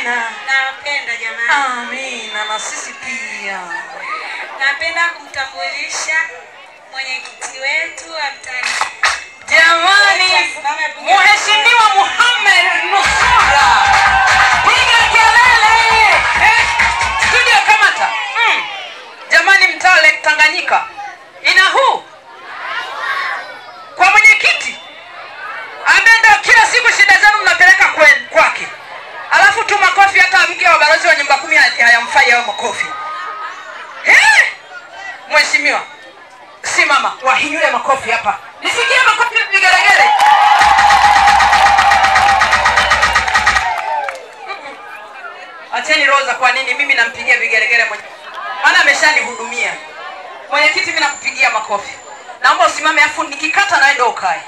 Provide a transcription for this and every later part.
Amina. Napenda jamani. Amina, na sisi pia. Napenda kumtambulisha mwenyekiti wetu wa mtaani. Jamani, Mheshimiwa Muhammad Nusura. Piga kelele. Studio kamata. Jamani, mtaa Lake Tanganyika. Ina huu. Kwa mwenyekiti. Amenda kila siku shida zenu mnapeleka kwake. Alafu tu makofi hata mke wa balozi wa nyumba 10 hayamfai hao makofi. Mheshimiwa, simama, wahinyule makofi hapa. Nisikie makofi vigelegele. Acheni Roza, kwa nini mimi nampigia vigelegele mwenye? Maana ameshanihudumia. Mwenyekiti, mimi nakupigia makofi. Naomba usimame afu nikikata nawe ndio ukae.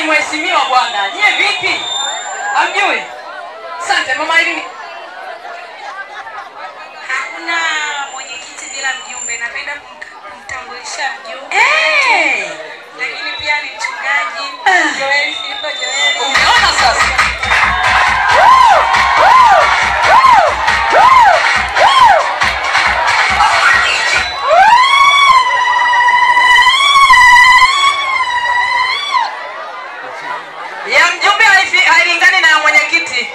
Mheshimiwa bwana, nyie vipi? Hamjui? Asante mama Irene. Hakuna mwenyekiti bila mjumbe. Napenda kumtambulisha mjumbe. Lakini pia ni mchungaji Joel Filipo Joel. Umeona sasa? Ya mjumbe hailingani na mwenyekiti.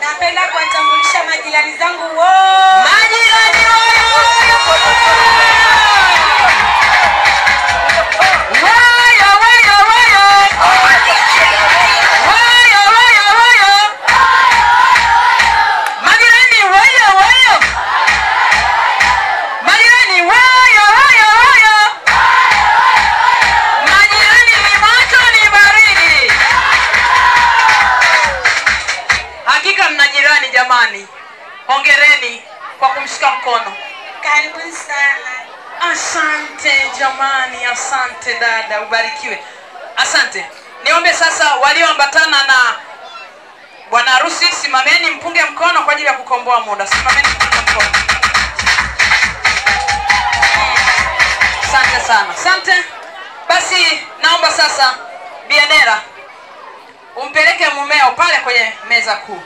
Napenda kuwatambulisha majirani zangu wote. Majirani jamani, hongereni kwa kumshika mkono. Karibuni sana. Asante jamani, asante dada, ubarikiwe. Asante. Niombe sasa walioambatana na bwana harusi, simameni mpunge mkono kwa ajili ya kukomboa muda. Simameni mpunge mkono. Asante sana. Asante. Basi naomba sasa Bianera umpeleke mumeo pale kwenye meza kuu.